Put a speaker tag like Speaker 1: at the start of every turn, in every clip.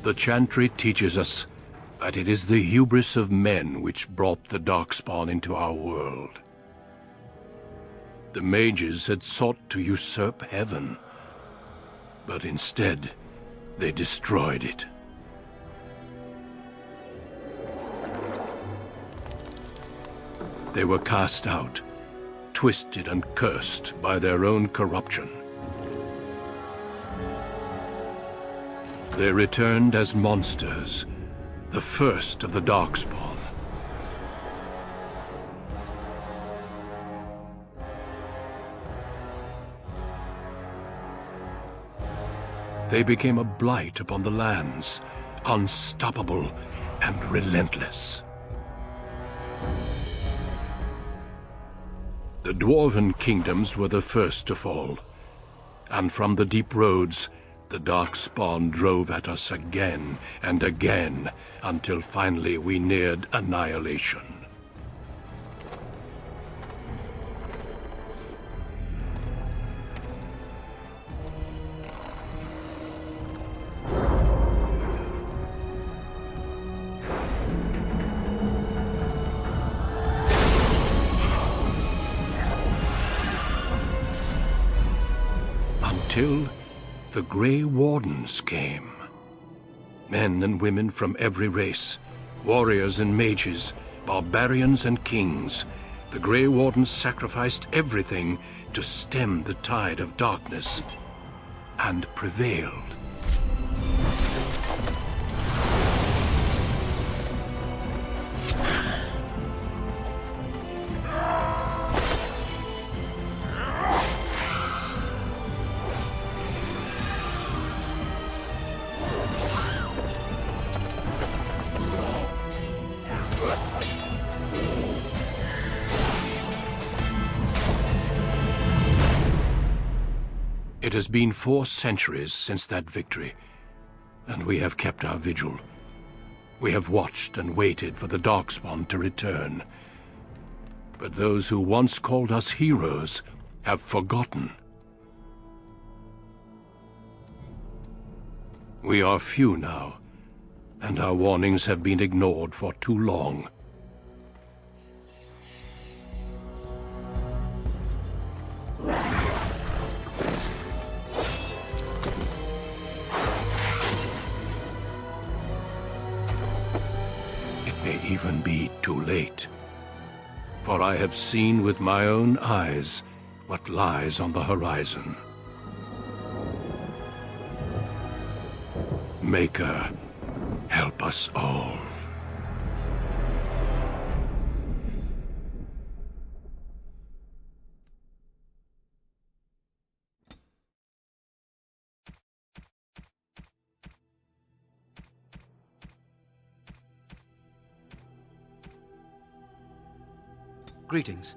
Speaker 1: The chantry teaches us that it is the hubris of men which brought the darkspawn into our world. The mages had sought to usurp heaven, but instead they destroyed it. They were cast out, twisted and cursed by their own corruption. They returned as monsters, the first of the darkspawn. They became a blight upon the lands, unstoppable and relentless. The dwarven kingdoms were the first to fall, and from the deep roads, the darkspawn drove at us again and again, until finally we neared annihilation. Until the Grey Wardens came. Men and women from every race, warriors and mages, barbarians and kings. The Grey Wardens sacrificed everything to stem the tide of darkness, and prevailed. It has been 4 centuries since that victory, and we have kept our vigil. We have watched and waited for the darkspawn to return. But those who once called us heroes have forgotten. We are few now, and our warnings have been ignored for too long. May even be too late. For I have seen with my own eyes what lies on the horizon. Maker, help us all.
Speaker 2: Greetings.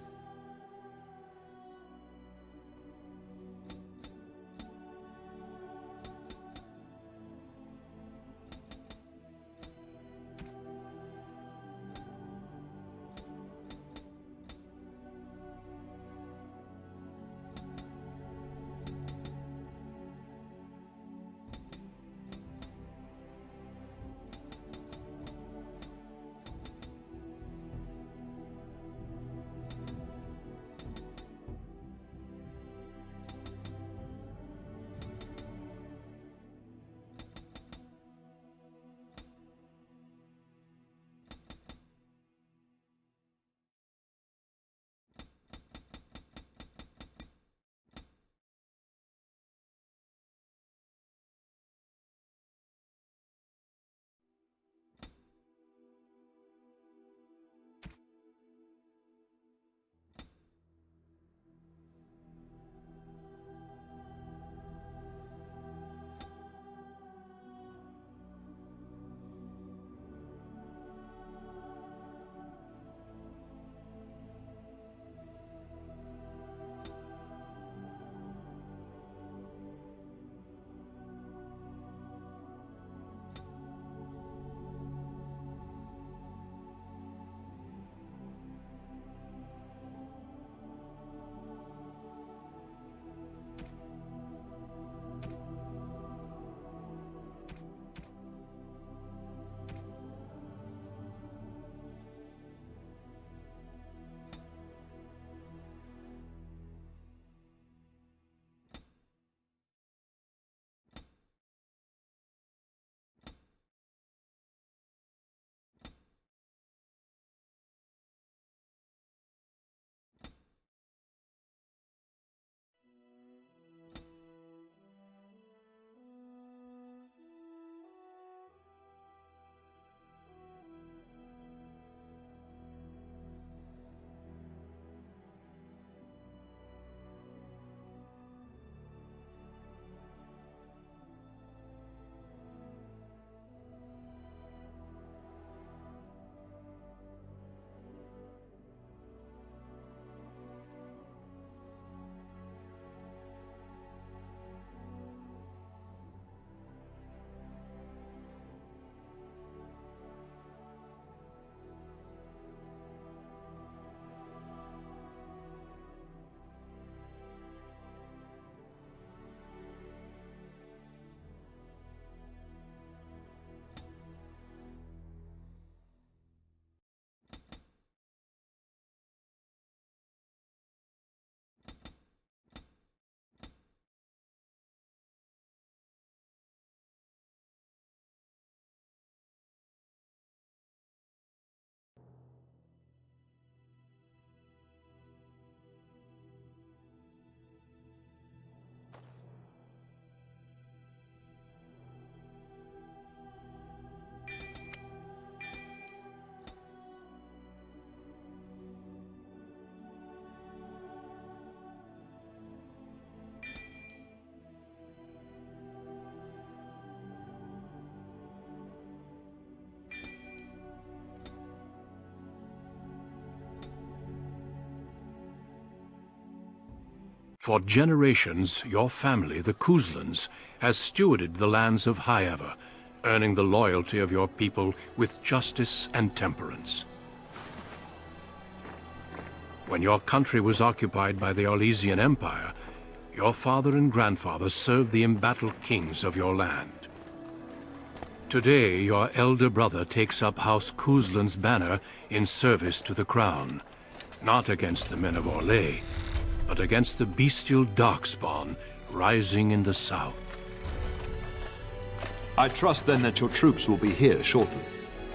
Speaker 1: For generations, your family, the Kuzlans, has stewarded the lands of Highever, earning the loyalty of your people with justice and temperance. When your country was occupied by the Orlesian Empire, your father and grandfather served the embattled kings of your land. Today, your elder brother takes up House Kuzlan's banner in service to the crown, not against the men of Orlais, but against the bestial darkspawn rising in the south.
Speaker 3: I trust then that your troops will be here shortly.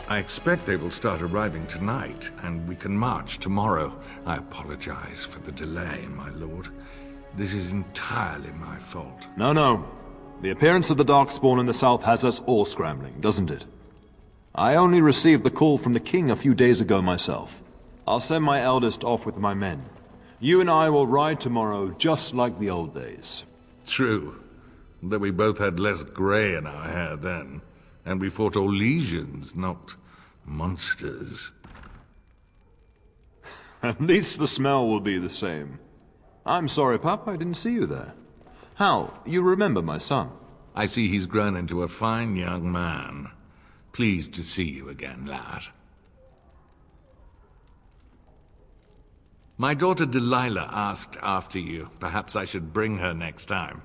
Speaker 4: I expect they will start arriving tonight, and we can march tomorrow. I apologize for the delay, my lord. This is entirely my fault.
Speaker 3: No. The appearance of the Darkspawn in the south has us all scrambling, doesn't it? I only received the call from the king a few days ago myself. I'll send my eldest off with my men. You and I will ride tomorrow just like the old days.
Speaker 4: True, though we both had less grey in our hair then, and we fought Orlesians, not monsters.
Speaker 3: At least the smell will be the same. I'm sorry, Pup, I didn't see you there. Hal, you remember my son?
Speaker 4: I see he's grown into a fine young man. Pleased to see you again, lad. My daughter Delilah asked after you. Perhaps I should bring her next time.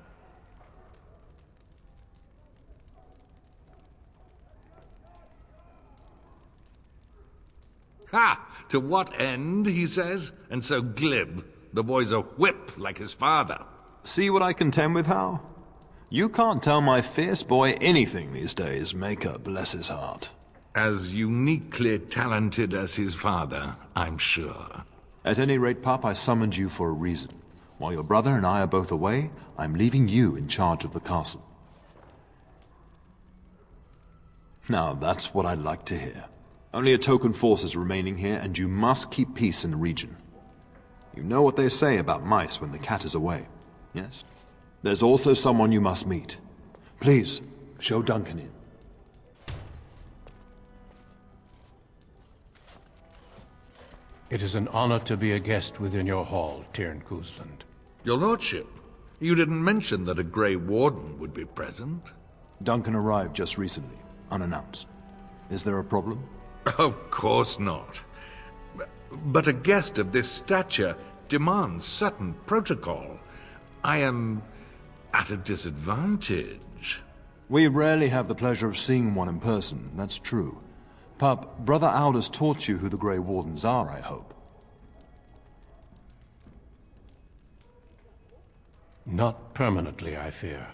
Speaker 4: Ha! To what end, he says, and so glib. The boy's a whip like his father.
Speaker 3: See what I contend with, Hal? You can't tell my fierce boy anything these days, Maker bless his heart.
Speaker 4: As uniquely talented as his father, I'm sure.
Speaker 3: At any rate, Pup, I summoned you for a reason. While your brother and I are both away, I'm leaving you in charge of the castle. Now, that's what I'd like to hear. Only a token force is remaining here, and you must keep peace in the region. You know what they say about mice when the cat is away, yes? There's also someone you must meet. Please, show Duncan in.
Speaker 1: It is an honor to be a guest within your hall, Tyrn Kuzland.
Speaker 4: Your lordship, you didn't mention that a Grey Warden would be present.
Speaker 3: Duncan arrived just recently, unannounced. Is there a problem?
Speaker 4: Of course not. But a guest of this stature demands certain protocol. I am at a disadvantage.
Speaker 3: We rarely have the pleasure of seeing one in person, that's true. Pup, Brother Aldous taught you who the Grey Wardens are, I hope.
Speaker 1: Not permanently, I fear.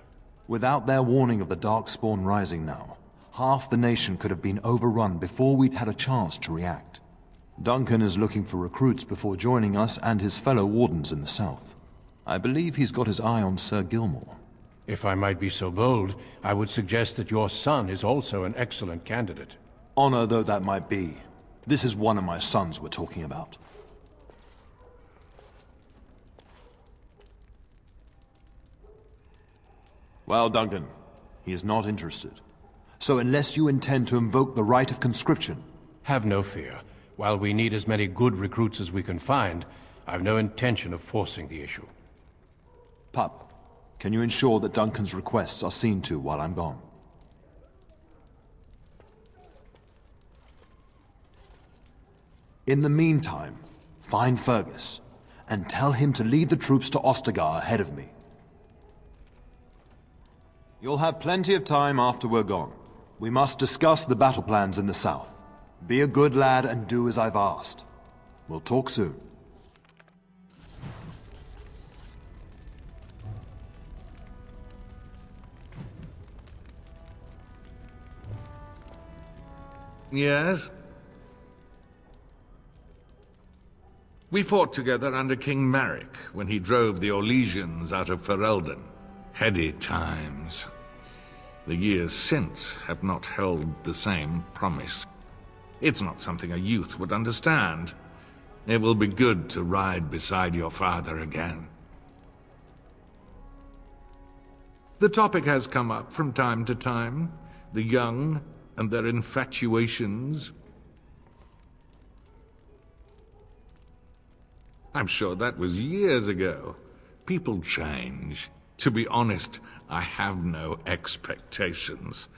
Speaker 3: Without their warning of the Darkspawn rising now, half the nation could have been overrun before we'd had a chance to react. Duncan is looking for recruits before joining us and his fellow Wardens in the south. I believe he's got his eye on Sir Gilmore.
Speaker 1: If I might be so bold, I would suggest that your son is also an excellent candidate.
Speaker 3: Honor though that might be, this is one of my sons we're talking about. Well, Duncan, he is not interested. So unless you intend to invoke the right of conscription...
Speaker 1: Have no fear. While we need as many good recruits as we can find, I've no intention of forcing the issue.
Speaker 3: Pup, can you ensure that Duncan's requests are seen to while I'm gone? In the meantime, find Fergus, and tell him to lead the troops to Ostagar ahead of me. You'll have plenty of time after we're gone. We must discuss the battle plans in the south. Be a good lad and do as I've asked. We'll talk soon.
Speaker 4: Yes? We fought together under King Maric when he drove the Orlesians out of Ferelden. Heady times. The years since have not held the same promise. It's not something a youth would understand. It will be good to ride beside your father again. The topic has come up from time to time. The young and their infatuations. I'm sure that was years ago. People change. To be honest, I have no expectations.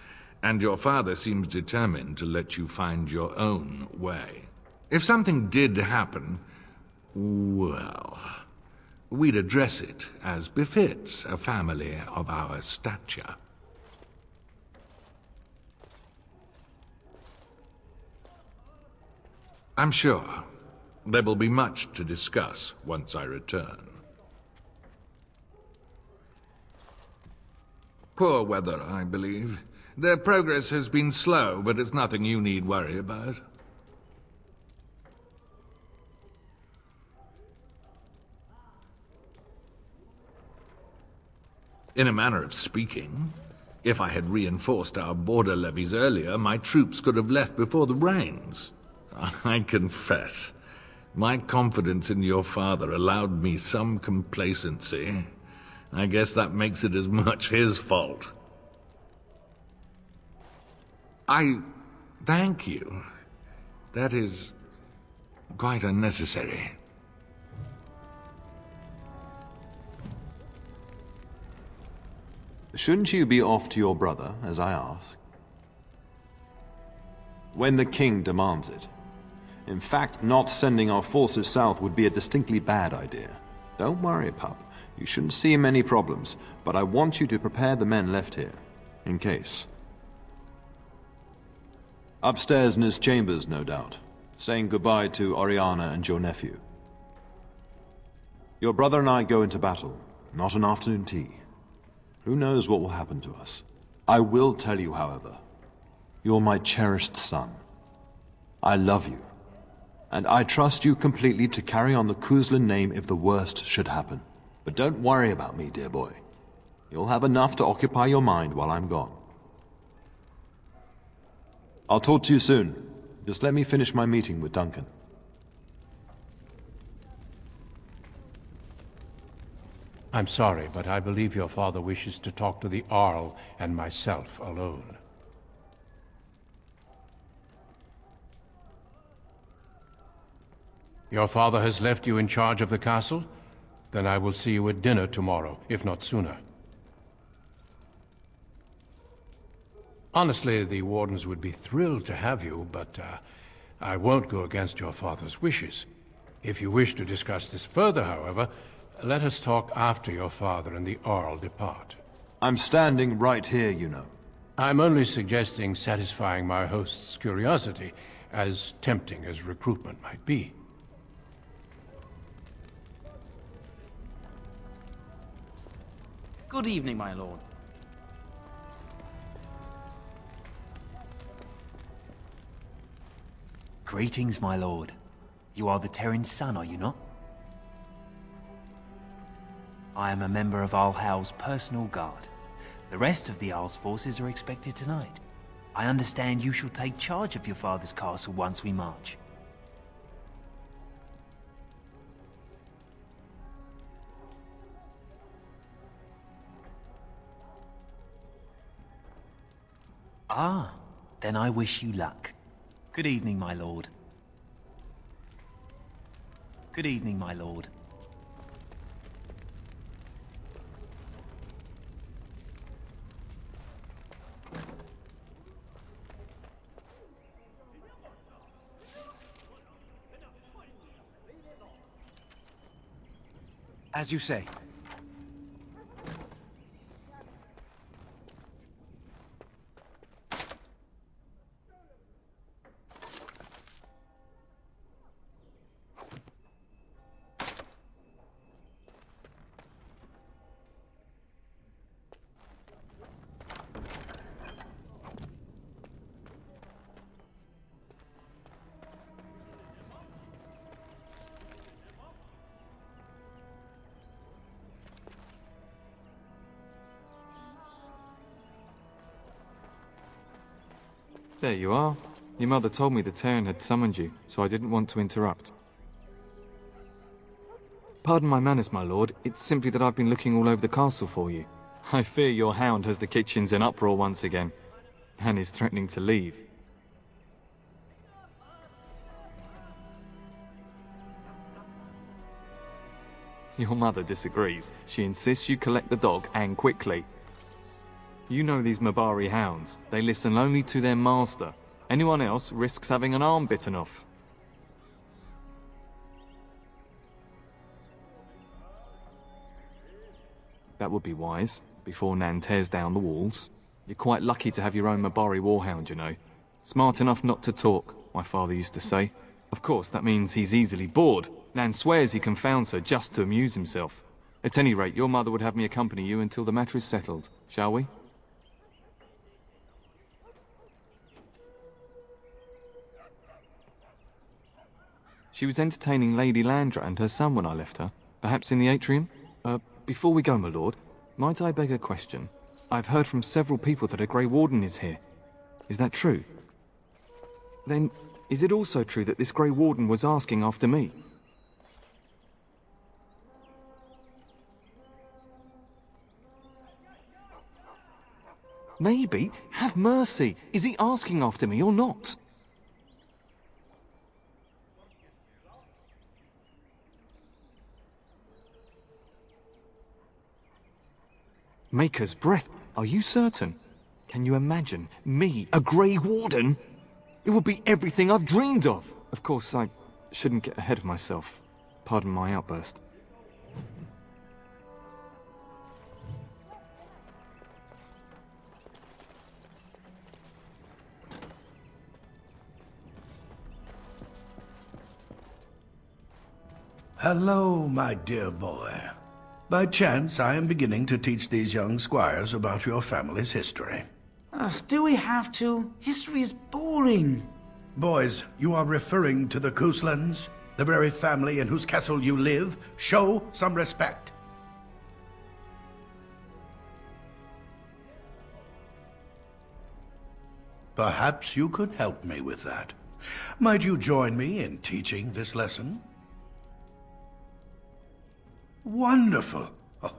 Speaker 4: And your father seems determined to let you find your own way. If something did happen, well, we'd address it as befits a family of our stature. I'm sure there will be much to discuss once I return. Poor weather, I believe. Their progress has been slow, but it's nothing you need worry about. In a manner of speaking, if I had reinforced our border levies earlier, my troops could have left before the rains. I confess, my confidence in your father allowed me some complacency. I guess that makes it as much his fault. I thank you. That is quite unnecessary.
Speaker 3: Shouldn't you be off to your brother, as I asked? When the king demands it. In fact, not sending our forces south would be a distinctly bad idea. Don't worry, pup. You shouldn't see many problems, but I want you to prepare the men left here, in case. Upstairs in his chambers, no doubt, saying goodbye to Oriana and your nephew. Your brother and I go into battle, not an afternoon tea. Who knows what will happen to us? I will tell you, however, you're my cherished son. I love you, and I trust you completely to carry on the Kuzlin name if the worst should happen. But don't worry about me, dear boy. You'll have enough to occupy your mind while I'm gone. I'll talk to you soon. Just let me finish my meeting with Duncan.
Speaker 1: I'm sorry, but I believe your father wishes to talk to the Arl and myself alone. Your father has left you in charge of the castle? Then I will see you at dinner tomorrow, if not sooner. Honestly, the Wardens would be thrilled to have you, but I won't go against your father's wishes. If you wish to discuss this further, however, let us talk after your father and the Earl depart.
Speaker 3: I'm standing right here, you know.
Speaker 1: I'm only suggesting satisfying my host's curiosity, as tempting as recruitment might be.
Speaker 2: Good evening, my lord.
Speaker 5: Greetings, my lord. You are the Terran's son, are you not? I am a member of Arlhau's personal guard. The rest of the Arl's forces are expected tonight. I understand you shall take charge of your father's castle once we march. Ah, then I wish you luck. Good evening, my lord. Good evening, my lord.
Speaker 2: As you say.
Speaker 6: There you are. Your mother told me the Terran had summoned you, so I didn't want to interrupt. Pardon my manners, my lord. It's simply that I've been looking all over the castle for you. I fear your hound has the kitchens in uproar once again, and is threatening to leave. Your mother disagrees. She insists you collect the dog, and quickly. You know these Mabari hounds. They listen only to their master. Anyone else risks having an arm bitten off. That would be wise, before Nan tears down the walls. You're quite lucky to have your own Mabari warhound, you know. Smart enough not to talk, my father used to say. Of course, that means he's easily bored. Nan swears he confounds her just to amuse himself. At any rate, your mother would have me accompany you until the matter is settled, shall we? She was entertaining Lady Landra and her son when I left her. Perhaps in the atrium? Before we go, my lord, might I beg a question? I've heard from several people that a Grey Warden is here. Is that true? Then, is it also true that this Grey Warden was asking after me? Maybe. Have mercy. Is he asking after me or not? Maker's breath. Are you certain? Can you imagine me, a Grey Warden? It would be everything I've dreamed of. Of course, I shouldn't get ahead of myself. Pardon my outburst.
Speaker 7: Hello, my dear boy. By chance, I am beginning to teach these young squires about your family's history.
Speaker 8: Do we have to? History is boring.
Speaker 7: Boys, you are referring to the Couslands, the very family in whose castle you live. Show some respect. Perhaps you could help me with that. Might you join me in teaching this lesson? Wonderful. Oh,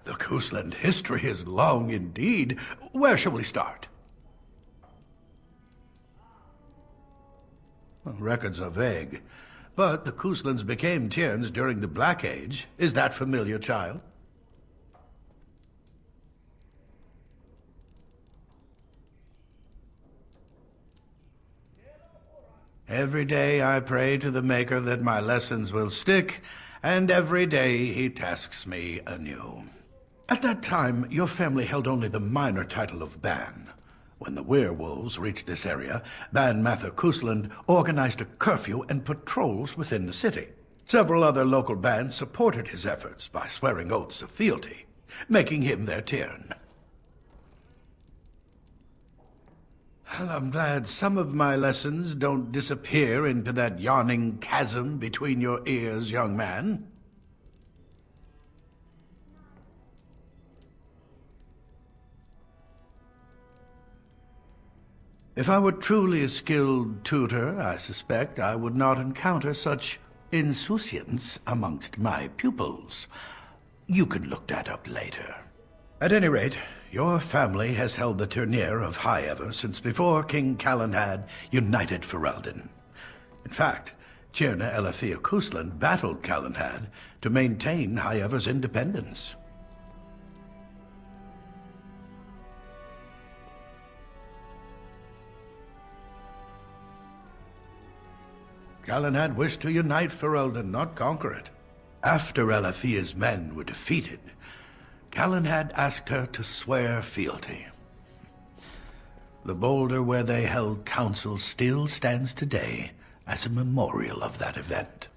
Speaker 7: the Cousland history is long indeed. Where shall we start? Well, records are vague, but the Couslands became Tierns during the Black Age. Is that familiar, child? Every day I pray to the Maker that my lessons will stick, and every day he tasks me anew. At that time, your family held only the minor title of Ban. When the werewolves reached this area, Ban Mather Cousland organized a curfew and patrols within the city. Several other local bands supported his efforts by swearing oaths of fealty, making him their Tiern. Well, I'm glad some of my lessons don't disappear into that yawning chasm between your ears, young man. If I were truly a skilled tutor, I suspect I would not encounter such insouciance amongst my pupils. You can look that up later. At any rate, your family has held the tournure of High Ever since before King Calenhad united Ferelden. In fact, Tierna Elethea Cousland battled Calenhad to maintain High Ever's independence. Calenhad wished to unite Ferelden, not conquer it. After Elethea's men were defeated, Calenhad asked her to swear fealty. The boulder where they held council still stands today as a memorial of that event.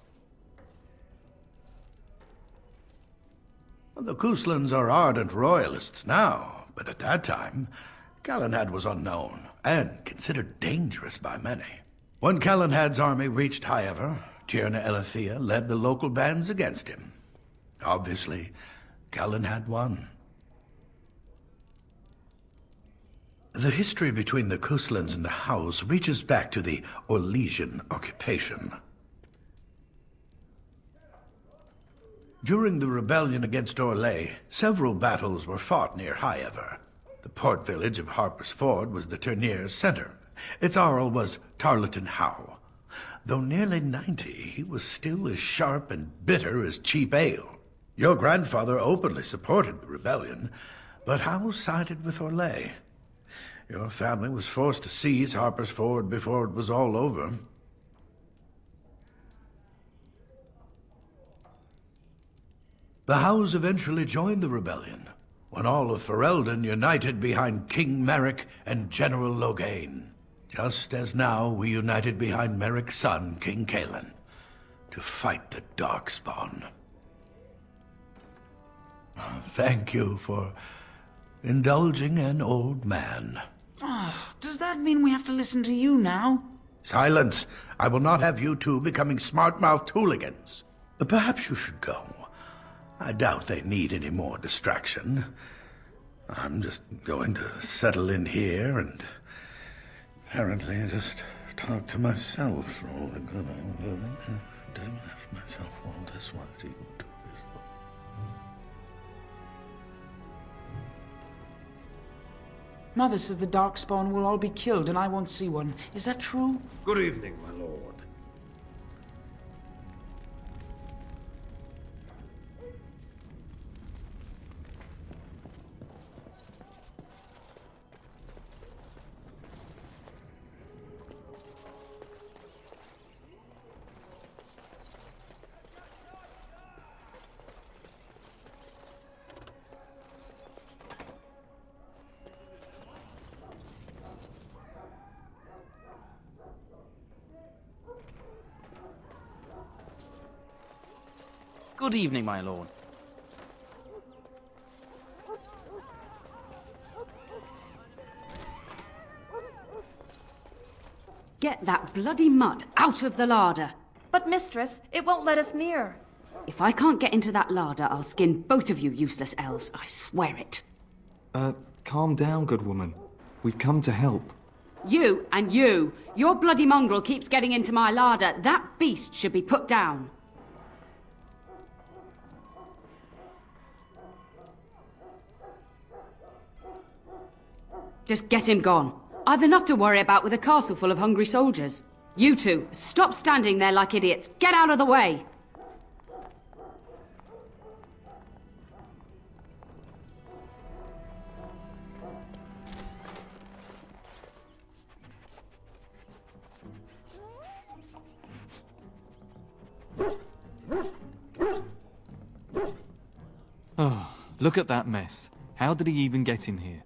Speaker 7: The Couslands are ardent royalists now, but at that time, Calenhad was unknown and considered dangerous by many. When Calenhad's army reached High Ever, Tierna Elethea led the local bands against him. Obviously, Calenhad won. The history between the Couslands and the House reaches back to the Orlesian occupation. During the rebellion against Orlais, several battles were fought near High Ever. The port village of Harper's Ford was the tourneur's center. Its Arl was Tarleton Howe. Though nearly 90, he was still as sharp and bitter as cheap ale. Your grandfather openly supported the rebellion, but Howe sided with Orlais. Your family was forced to seize Harper's Ford before it was all over. The Howes eventually joined the rebellion, when all of Ferelden united behind King Merrick and General Loghain, just as now we united behind Merrick's son, King Cailan, to fight the Darkspawn. Thank you for indulging an old man.
Speaker 8: Does that mean we have to listen to you now?
Speaker 7: Silence! I will not have you two becoming smart-mouthed hooligans. Perhaps you should go. I doubt they need any more distraction. I'm just going to settle in here and apparently just talk to myself for all the good I'm doing. Then ask myself all this, why do you do this?
Speaker 8: Mother says the Darkspawn will all be killed and I won't see one. Is that true?
Speaker 9: Good evening, my lord.
Speaker 2: Good evening, my lord.
Speaker 10: Get that bloody mutt out of the larder.
Speaker 11: But, mistress, it won't let us near.
Speaker 10: If I can't get into that larder, I'll skin both of you useless elves, I swear it.
Speaker 6: Calm down, good woman. We've come to help.
Speaker 10: You and you! Your bloody mongrel keeps getting into my larder. That beast should be put down. Just get him gone. I've enough to worry about with a castle full of hungry soldiers. You two, stop standing there like idiots. Get out of the way!
Speaker 6: Oh, look at that mess. How did he even get in here?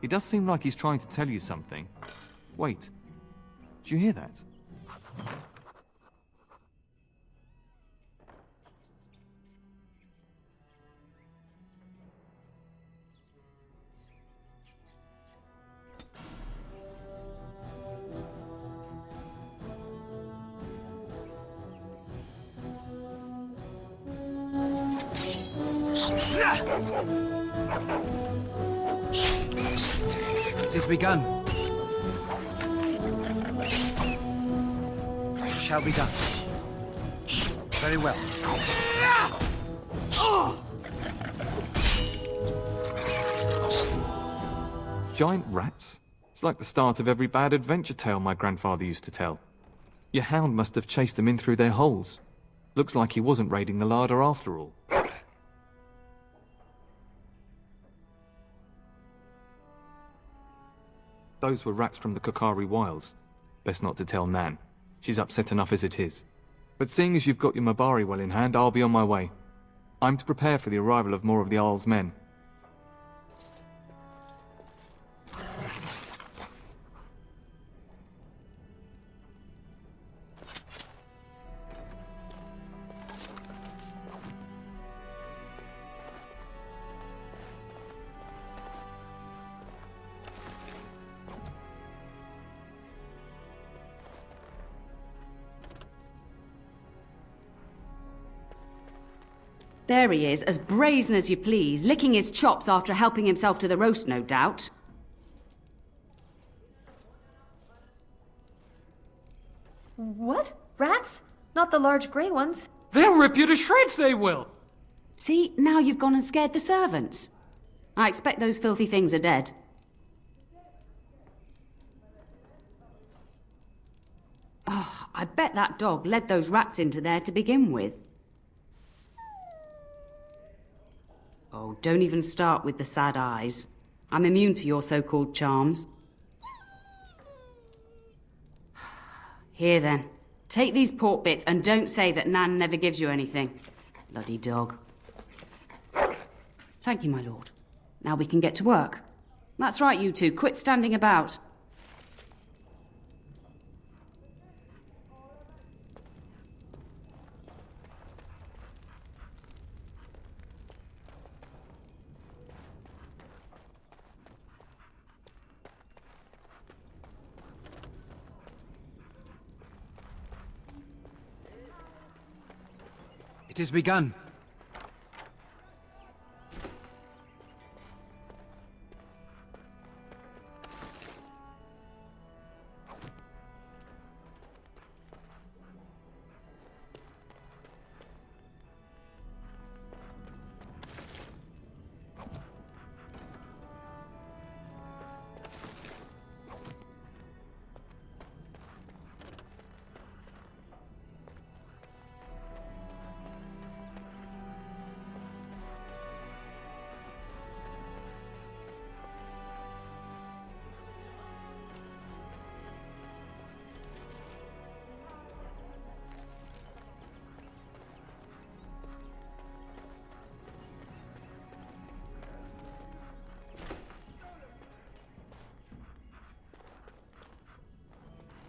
Speaker 6: He does seem like he's trying to tell you something. Wait, did you hear that?
Speaker 2: It has begun. It shall be done. Very well.
Speaker 6: Giant rats? It's like the start of every bad adventure tale my grandfather used to tell. Your hound must have chased them in through their holes. Looks like he wasn't raiding the larder after all. Those were rats from the Kokari Wilds. Best not to tell Nan. She's upset enough as it is. But seeing as you've got your Mabari well in hand, I'll be on my way. I'm to prepare for the arrival of more of the Isle's men.
Speaker 10: There he is, as brazen as you please, licking his chops after helping himself to the roast, no doubt.
Speaker 11: What? Rats? Not the large grey ones.
Speaker 9: They'll rip you to shreds, they will!
Speaker 10: See, now you've gone and scared the servants. I expect those filthy things are dead. Oh, I bet that dog led those rats into there to begin with. Oh, don't even start with the sad eyes. I'm immune to your so-called charms. Here then, take these pork bits and don't say that Nan never gives you anything. Bloody dog. Thank you, my lord. Now we can get to work. That's right, you two. Quit standing about.
Speaker 2: It is begun.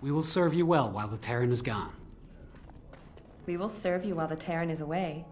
Speaker 9: We will serve you well while the Terran is gone.
Speaker 11: We will serve you while the Terran is away.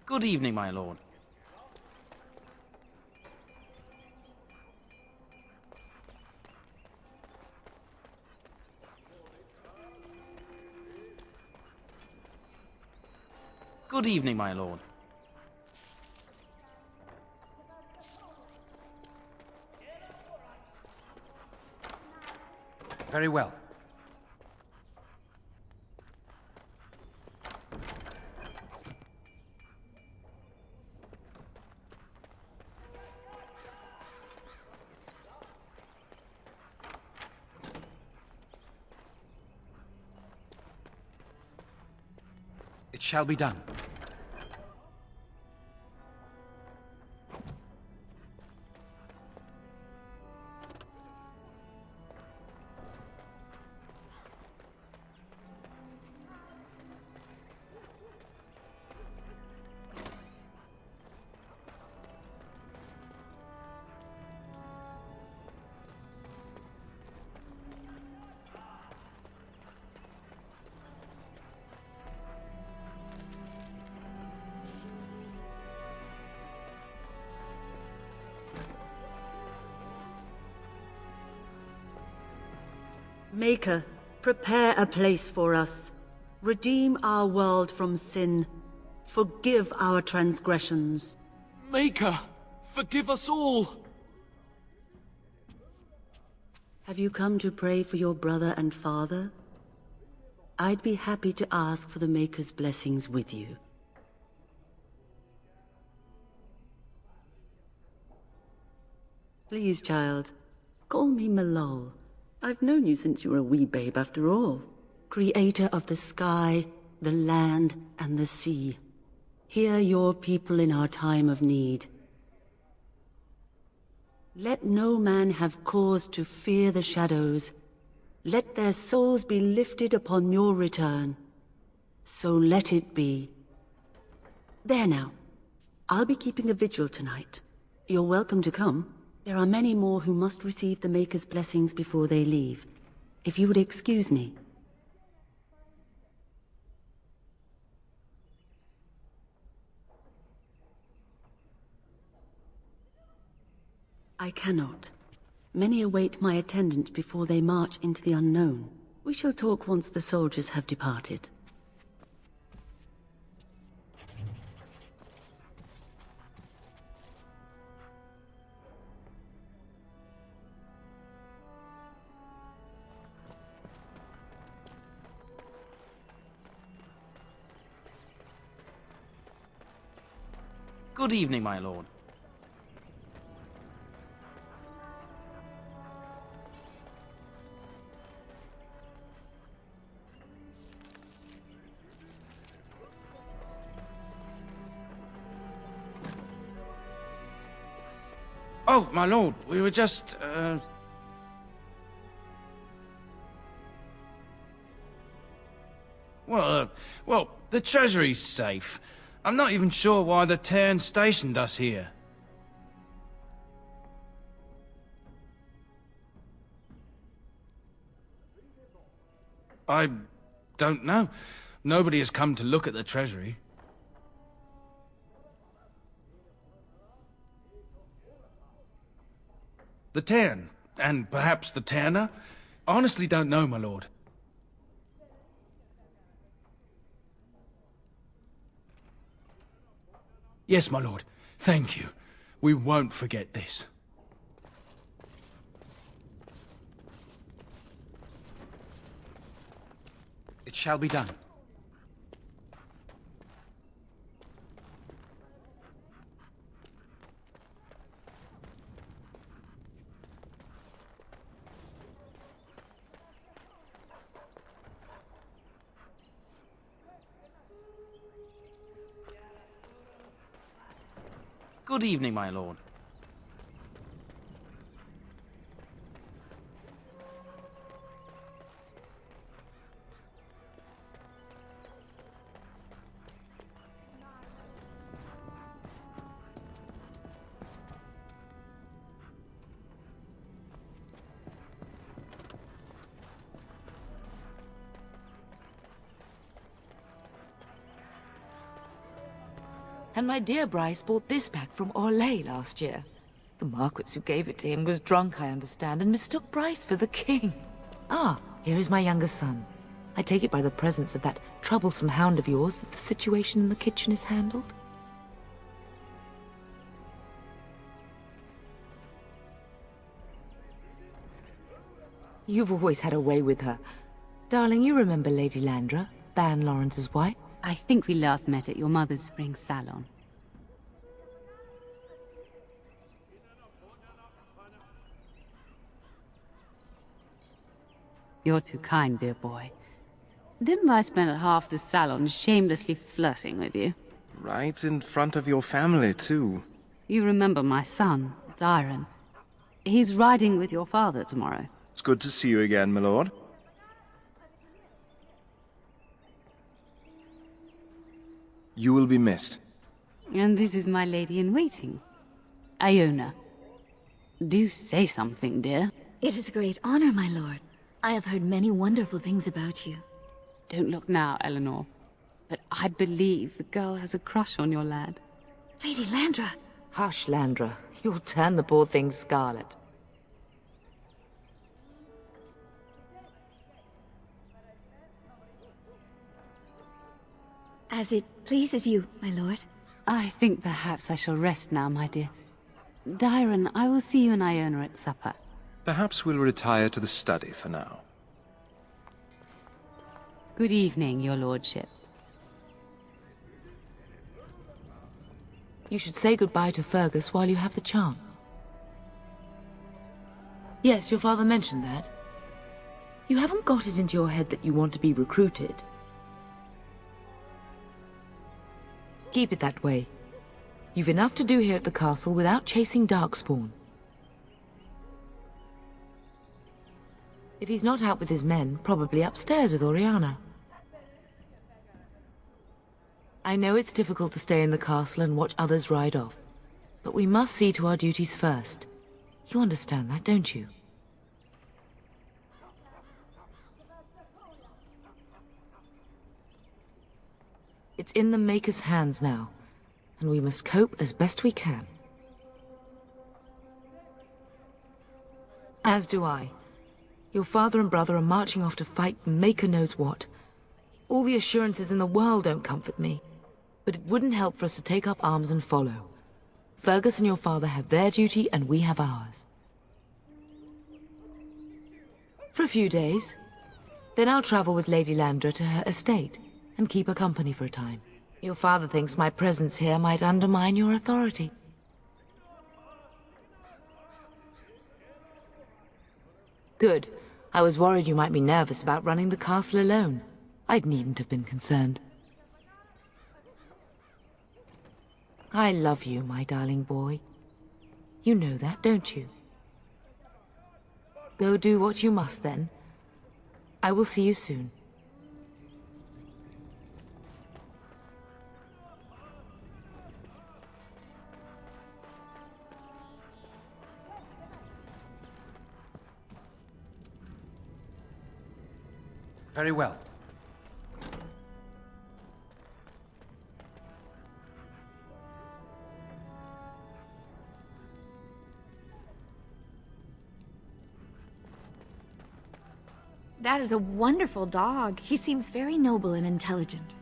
Speaker 12: Good evening, my lord. Good evening, my lord.
Speaker 2: Very well. It shall be done.
Speaker 13: Maker, prepare a place for us. Redeem our world from sin. Forgive our transgressions.
Speaker 14: Maker, forgive us all!
Speaker 13: Have you come to pray for your brother and father? I'd be happy to ask for the Maker's blessings with you. Please, child, call me Malol. I've known you since you were a wee babe after all. Creator of the sky, the land, and the sea. Hear your people in our time of need. Let no man have cause to fear the shadows. Let their souls be lifted upon your return. So let it be. There now. I'll be keeping a vigil tonight. You're welcome to come. There are many more who must receive the Maker's blessings before they leave. If you would excuse me. I cannot. Many await my attendance before they march into the unknown. We shall talk once the soldiers have departed.
Speaker 12: Good evening, my lord. Oh, my lord, we were just, Well, the treasury's safe. I'm not even sure why the Terran stationed us here. I don't know. Nobody has come to look at the treasury. The Terran, and perhaps the Terraner? Honestly don't know, my lord. Yes, my lord. Thank you. We won't forget this.
Speaker 2: It shall be done.
Speaker 12: Good evening, my lord.
Speaker 15: And my dear Bryce bought this back from Orlais last year. The Marquis who gave it to him was drunk, I understand, and mistook Bryce for the king. Ah, here is my younger son. I take it by the presence of that troublesome hound of yours that the situation in the kitchen is handled? You've always had a way with her. Darling, you remember Lady Landra, Ban Lawrence's wife?
Speaker 10: I think we last met at your mother's spring salon. You're too kind, dear boy. Didn't I spend half the salon shamelessly flirting with you?
Speaker 16: Right in front of your family, too.
Speaker 10: You remember my son, Dyron. He's riding with your father tomorrow.
Speaker 16: It's good to see you again, my lord. You will be missed.
Speaker 10: And this is my lady-in-waiting, Iona. Do say something, dear.
Speaker 17: It is a great honor, my lord. I have heard many wonderful things about you.
Speaker 10: Don't look now, Eleanor. But I believe the girl has a crush on your lad.
Speaker 17: Lady Landra!
Speaker 15: Hush, Landra. You'll turn the poor thing scarlet.
Speaker 17: As it pleases you, my lord.
Speaker 10: I think perhaps I shall rest now, my dear. Dyron, I will see you and Iona at supper.
Speaker 16: Perhaps we'll retire to the study for now.
Speaker 10: Good evening, your lordship.
Speaker 15: You should say goodbye to Fergus while you have the chance. Yes, your father mentioned that. You haven't got it into your head that you want to be recruited. Keep it that way. You've enough to do here at the castle without chasing Darkspawn. If he's not out with his men, probably upstairs with Oriana. I know it's difficult to stay in the castle and watch others ride off, but we must see to our duties first. You understand that, don't you? It's in the Maker's hands now, and we must cope as best we can. As do I. Your father and brother are marching off to fight Maker knows what. All the assurances in the world don't comfort me. But it wouldn't help for us to take up arms and follow. Fergus and your father have their duty, and we have ours. For a few days. Then I'll travel with Lady Landra to her estate, and keep her company for a time. Your father thinks my presence here might undermine your authority. Good. I was worried you might be nervous about running the castle alone. I needn't have been concerned. I love you, my darling boy. You know that, don't you? Go do what you must, then. I will see you soon.
Speaker 2: Very well.
Speaker 17: That is a wonderful dog. He seems very noble and intelligent.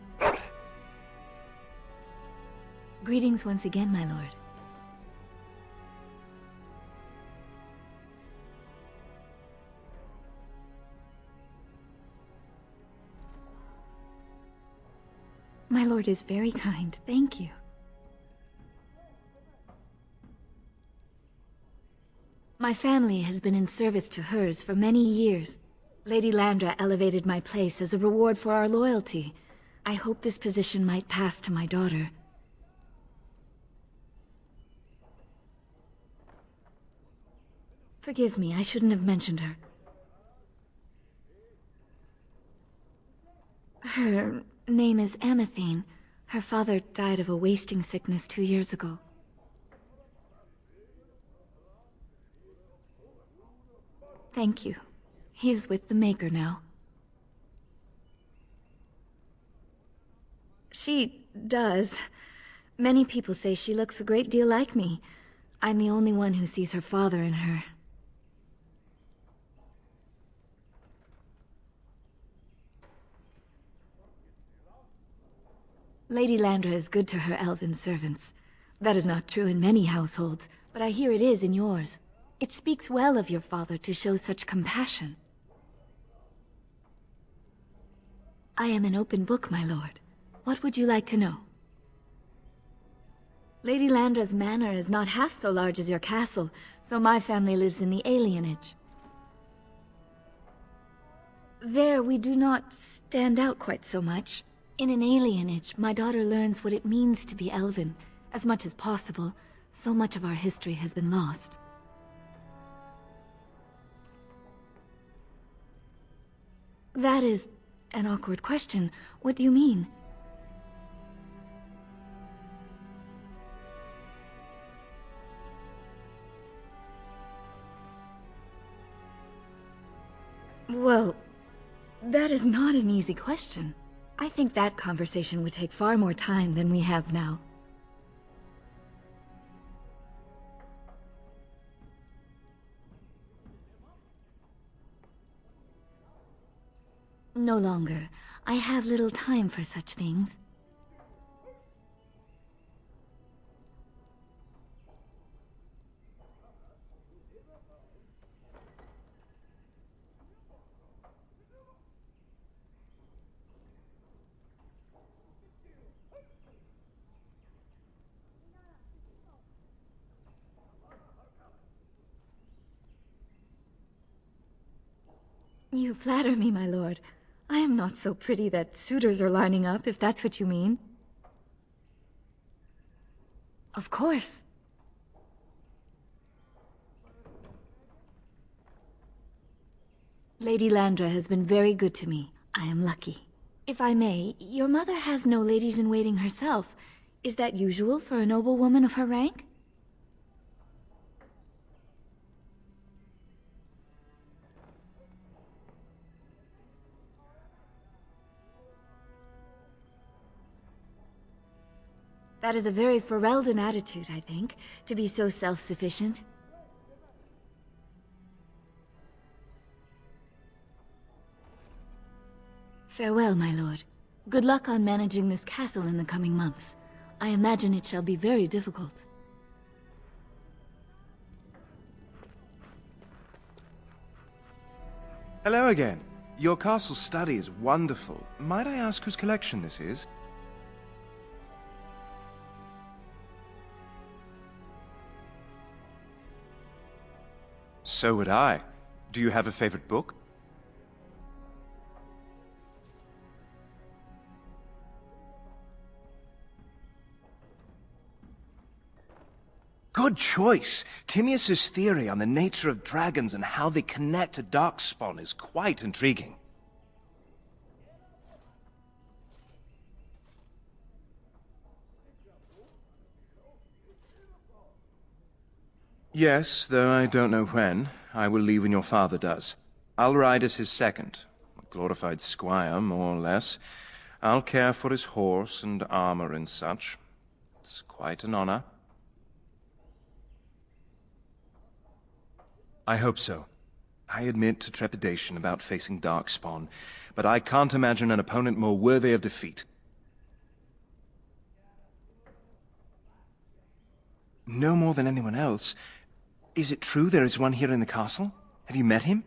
Speaker 17: Greetings once again, my lord. My lord is very kind, thank you. My family has been in service to hers for many years. Lady Landra elevated my place as a reward for our loyalty. I hope this position might pass to my daughter. Forgive me, I shouldn't have mentioned her. Her name is Amathine. Her father died of a wasting sickness 2 years ago. Thank you. He is with the Maker now. She does. Many people say she looks a great deal like me. I'm the only one who sees her father in her. Lady Landra is good to her elven servants. That is not true in many households, but I hear it is in yours. It speaks well of your father to show such compassion. I am an open book, my lord. What would you like to know? Lady Landra's manor is not half so large as your castle, so my family lives in the alienage. There, we do not stand out quite so much. In an alienage, my daughter learns what it means to be elven, as much as possible. So much of our history has been lost. That is an awkward question. What do you mean? Well, that is not an easy question. I think that conversation would take far more time than we have now. No longer. I have little time for such things. You flatter me, my lord. I am not so pretty that suitors are lining up, if that's what you mean. Of course. Lady Landra has been very good to me. I am lucky. If I may, your mother has no ladies-in-waiting herself. Is that usual for a noble woman of her rank? That is a very Ferelden attitude, I think, to be so self-sufficient. Farewell, my lord. Good luck on managing this castle in the coming months. I imagine it shall be very difficult.
Speaker 16: Hello again. Your castle study is wonderful. Might I ask whose collection this is? So would I. Do you have a favorite book? Good choice. Timaeus' theory on the nature of dragons and how they connect to Darkspawn is quite intriguing. Yes, though I don't know when. I will leave when your father does. I'll ride as his second. A glorified squire, more or less. I'll care for his horse and armor and such. It's quite an honor. I hope so. I admit to trepidation about facing Darkspawn, but I can't imagine an opponent more worthy of defeat. No more than anyone else. Is it true there is one here in the castle? Have you met him?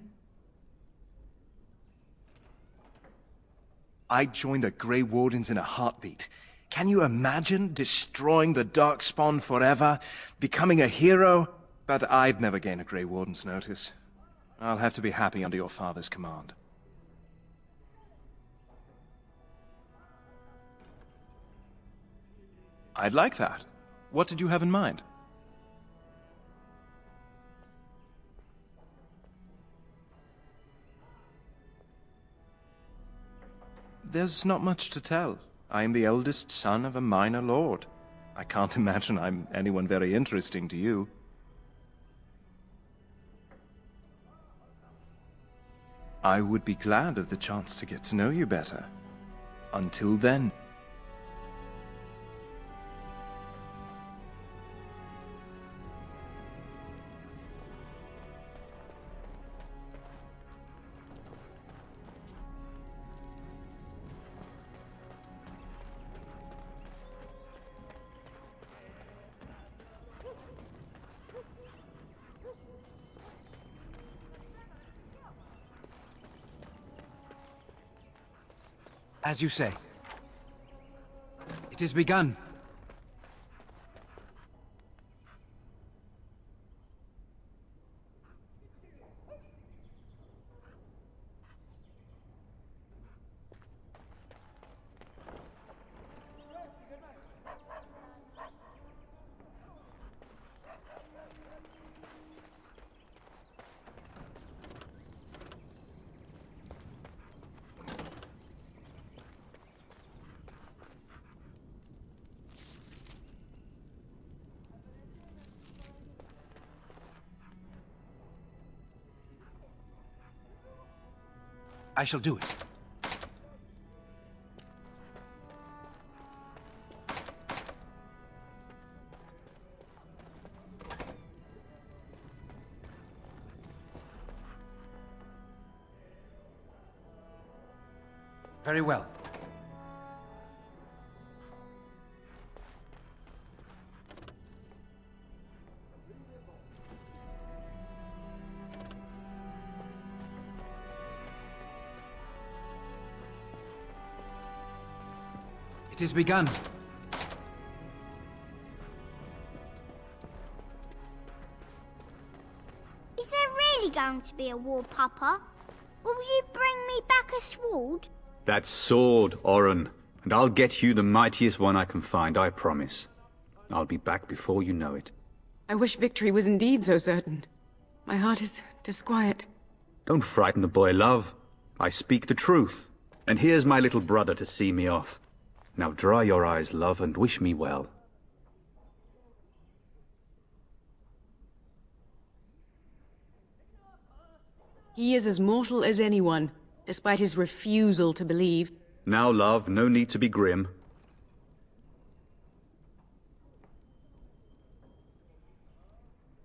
Speaker 16: I'd join the Grey Wardens in a heartbeat. Can you imagine destroying the Darkspawn forever? Becoming a hero? But I'd never gain a Grey Warden's notice. I'll have to be happy under your father's command. I'd like that. What did you have in mind? There's not much to tell. I am the eldest son of a minor lord. I can't imagine I'm anyone very interesting to you. I would be glad of the chance to get to know you better. Until then.
Speaker 2: As you say. It is begun. I shall do it. Very well. It is begun.
Speaker 18: Is there really going to be a war, Papa? Will you bring me back a sword?
Speaker 19: That sword, Oren. And I'll get you the mightiest one I can find, I promise. I'll be back before you know it.
Speaker 20: I wish victory was indeed so certain. My heart is disquiet.
Speaker 19: Don't frighten the boy, love. I speak the truth. And here's my little brother to see me off. Now dry your eyes, love, and wish me well.
Speaker 20: He is as mortal as anyone, despite his refusal to believe.
Speaker 19: Now, love, no need to be grim.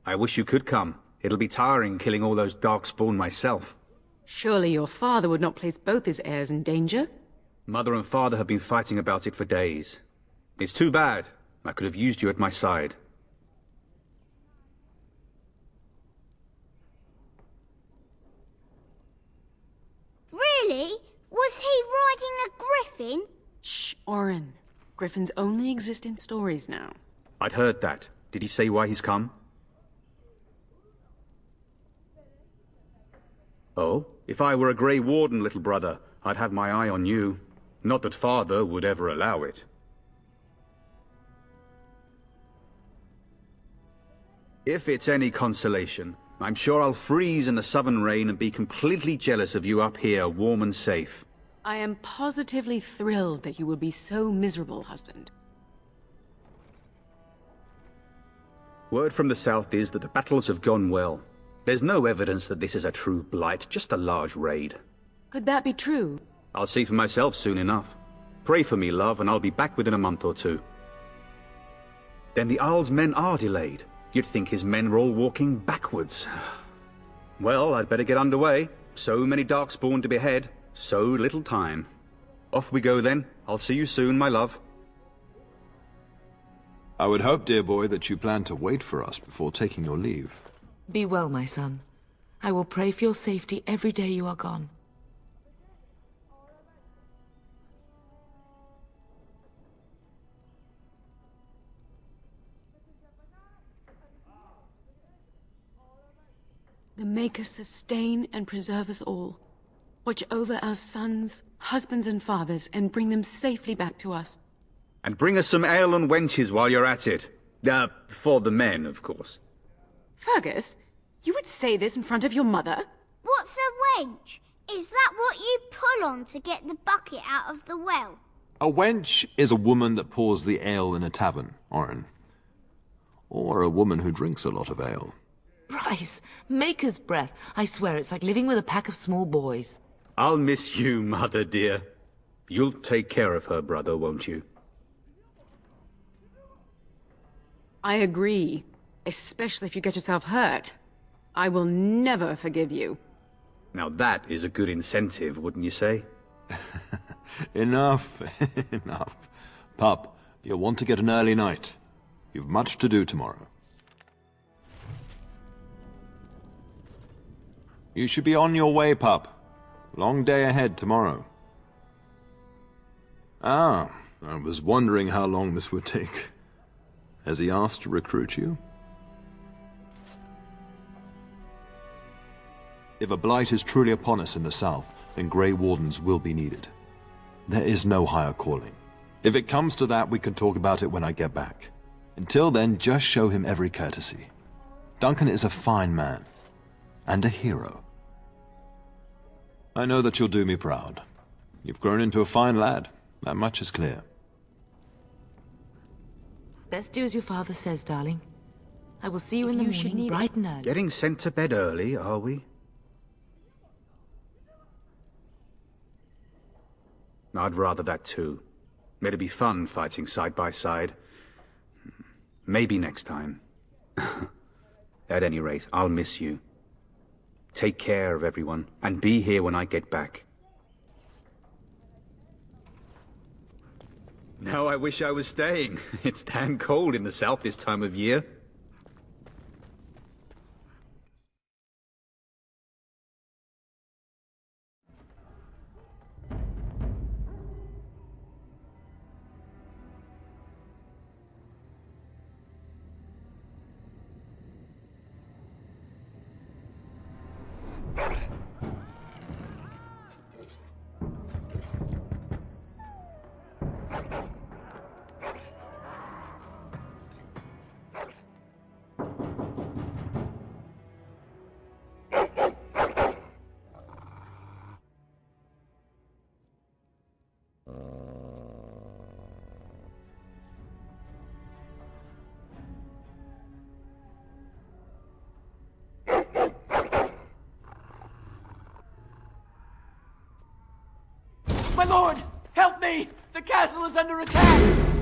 Speaker 19: I wish you could come. It'll be tiring killing all those Darkspawn myself.
Speaker 20: Surely your father would not place both his heirs in danger?
Speaker 19: Mother and father have been fighting about it for days. It's too bad. I could have used you at my side.
Speaker 18: Really? Was he riding a griffin?
Speaker 20: Shh, Oren. Griffins only exist in stories now.
Speaker 19: I'd heard that. Did he say why he's come? Oh? If I were a Grey Warden, little brother, I'd have my eye on you. Not that father would ever allow it. If it's any consolation, I'm sure I'll freeze in the southern rain and be completely jealous of you up here, warm and safe.
Speaker 20: I am positively thrilled that you would be so miserable, husband.
Speaker 19: Word from the south is that the battles have gone well. There's no evidence that this is a true blight, just a large raid.
Speaker 20: Could that be true?
Speaker 19: I'll see for myself soon enough. Pray for me, love, and I'll be back within a month or two. Then the Arl's men are delayed. You'd think his men were all walking backwards. Well, I'd better get underway. So many darkspawn to behead, so little time. Off we go then. I'll see you soon, my love.
Speaker 3: I would hope, dear boy, that you plan to wait for us before taking your leave.
Speaker 15: Be well, my son. I will pray for your safety every day you are gone.
Speaker 20: The Maker sustain and preserve us all. Watch over our sons, husbands and fathers, and bring them safely back to us.
Speaker 19: And bring us some ale and wenches while you're at it. For the men, of course.
Speaker 20: Fergus, you would say this in front of your mother?
Speaker 18: What's a wench? Is that what you pull on to get the bucket out of the well?
Speaker 3: A wench is a woman that pours the ale in a tavern, Oren. Or a woman who drinks a lot of ale.
Speaker 15: Bryce, Maker's breath. I swear it's like living with a pack of small boys.
Speaker 19: I'll miss you, mother dear. You'll take care of her, brother, won't you?
Speaker 20: I agree. Especially if you get yourself hurt. I will never forgive you.
Speaker 19: Now that is a good incentive, wouldn't you say?
Speaker 3: Enough, enough. Pup, you'll want to get an early night. You've much to do tomorrow. You should be on your way, pup. Long day ahead tomorrow. Ah, I was wondering how long this would take. Has he asked to recruit you? If a blight is truly upon us in the south, then Grey Wardens will be needed. There is no higher calling. If it comes to that, we can talk about it when I get back. Until then, just show him every courtesy. Duncan is a fine man. And a hero. I know that you'll do me proud. You've grown into a fine lad. That much is clear.
Speaker 15: Best do as your father says, darling. I will see you in the morning, bright and early.
Speaker 19: Getting sent to bed early, are we? I'd rather that too. It'd be fun fighting side by side. Maybe next time. At any rate, I'll miss you. Take care of everyone, and be here when I get back. Now I wish I was staying. It's damn cold in the south this time of year.
Speaker 21: My lord! Help me! The castle is under attack!